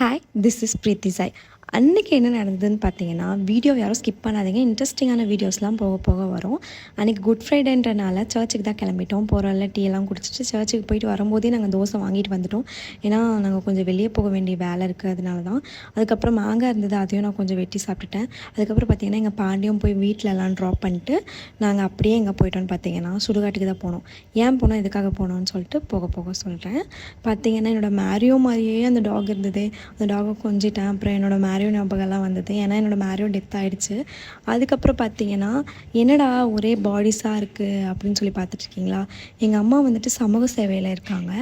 Hi, this is பிரீத்தி சாய். அன்றைக்கி என்ன நடந்ததுன்னு பார்த்தீங்கன்னா, வீடியோ யாரும் ஸ்கிப் பண்ணாதீங்க. இன்ட்ரெஸ்டிங்கான வீடியோஸ்லாம் போக போக வரும். அன்றைக்கி குட் ஃப்ரைடேன்றனால சர்ச்சுக்கு தான் கிளம்பிட்டோம். போகிறோம்ல டீ எல்லாம் குடிச்சிட்டு சர்ச்சுக்கு போயிட்டு வரும்போதே நாங்கள் தோசை வாங்கிட்டு வந்துட்டோம். ஏன்னா நாங்கள் கொஞ்சம் வெளியே போக வேண்டிய வேலை இருக்குது, அதனால தான். அதுக்கப்புறம் மாங்காய் இருந்தது, அதையும் நான் கொஞ்சம் வெட்டி சாப்பிட்டுட்டேன். அதுக்கப்புறம் பார்த்தீங்கன்னா எங்கள் பாண்டியும் போய் வீட்டிலலாம் ட்ராப் பண்ணிட்டு நாங்கள் அப்படியே எங்கே போயிட்டோன்னு பார்த்தீங்கன்னா சுடுகாட்டுக்கு தான் போனோம். ஏன் போனோம், எதுக்காக போனோம்னு சொல்லிட்டு போக போக சொல்கிறேன். பார்த்தீங்கன்னா என்னோடய மேரியோ மாதிரியே அந்த டாக் இருந்தது. அந்த டாகை கொஞ்சிட்டேன். அப்புறம் என்னோடய மேரியோ ஞாபகம்லாம் வந்தது. ஏன்னா என்னோடய மேரியோ டெத் ஆகிடுச்சு. அதுக்கப்புறம் பார்த்தீங்கன்னா என்னடா ஒரே பாடிஸாக இருக்குது அப்படின்னு சொல்லி பார்த்துட்ருக்கீங்களா, எங்கள் அம்மா வந்துட்டு சமூக சேவையில் இருக்காங்க.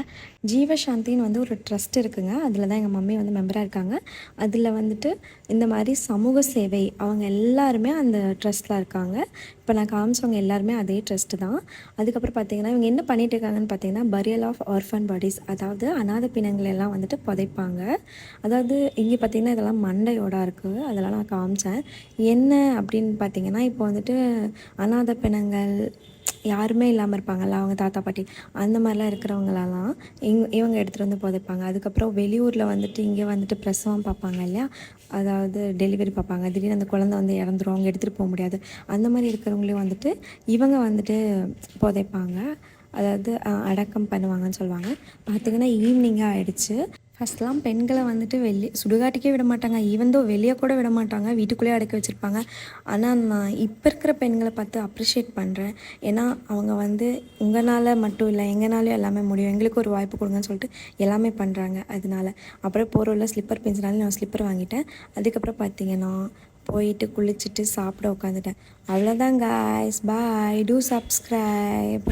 ஜீவசாந்தின்னு வந்து ஒரு ட்ரஸ்ட் இருக்குங்க. அதில் தான் எங்கள் மம்மி வந்து மெம்பராக இருக்காங்க. அதில் வந்துட்டு இந்த மாதிரி சமூக சேவை அவங்க எல்லாருமே அந்த ட்ரஸ்ட்டில் இருக்காங்க. இப்போ நான் காமிச்சவங்க எல்லாருமே அதே ட்ரஸ்ட்டு தான். அதுக்கப்புறம் பார்த்திங்கன்னா இவங்க என்ன பண்ணிகிட்டு இருக்காங்கன்னு பார்த்தீங்கன்னா பரியல் ஆஃப் ஆர்ஃபன் பாடிஸ், அதாவது அநாத பிணங்களை எல்லாம் வந்துட்டு புதைப்பாங்க. அதாவது இங்கே பார்த்திங்கன்னா இதெல்லாம் மண்டையோட இருக்குது, அதெல்லாம் நான் காமிச்சேன். என்ன அப்படின்னு பார்த்திங்கன்னா இப்போ வந்துட்டு அநாத பிணங்கள் யாருமே இல்லாமல் இருப்பாங்கள்ல, அவங்க தாத்தா பாட்டி அந்த மாதிரிலாம் இருக்கிறவங்களெல்லாம் இவங்க எடுத்துகிட்டு வந்து புதைப்பாங்க. அதுக்கப்புறம் வெளியூரில் வந்துட்டு இங்கே வந்துட்டு பிரசவம் பார்ப்பாங்க இல்லையா, அதாவது டெலிவரி பார்ப்பாங்க. திடீர்னு அந்த குழந்தை வந்து இறந்துரும், அவங்க எடுத்துகிட்டு போக முடியாது. அந்த மாதிரி இருக்கிறவங்களையும் வந்துட்டு இவங்க வந்துட்டு புதைப்பாங்க, அதாவது அடக்கம் பண்ணுவாங்கன்னு சொல்லுவாங்க. பார்த்திங்கன்னா ஈவினிங்காக ஆகிடுச்சு. ஃபஸ்ட்லாம் பெண்களை வந்துட்டு சுடுகாட்டுக்கே விட மாட்டாங்க, ஈவன் வெளியே கூட விட மாட்டாங்க, வீட்டுக்குள்ளேயே அடக்கி வச்சுருப்பாங்க. ஆனால் நான் இப்போ இருக்கிற பெண்களை பார்த்து அப்ரிஷியேட் பண்ணுறேன். ஏன்னா அவங்க வந்து உங்களால் மட்டும் இல்லை எங்களாலையும் எல்லாமே முடியும், எங்களுக்கு ஒரு வாய்ப்பு கொடுங்கன்னு சொல்லிட்டு எல்லாமே பண்ணுறாங்க. அதனால அப்புறம் போகிறோம்ல ஸ்லிப்பர் பென்சினாலும் நான் ஸ்லிப்பர் வாங்கிட்டேன். அதுக்கப்புறம் பார்த்தீங்கன்னா போயிட்டு குளிச்சுட்டு சாப்பிட உட்காந்துட்டேன். அவ்வளோதான் காய்ஸ், பாய், டூ சப்ஸ்கிரைப்.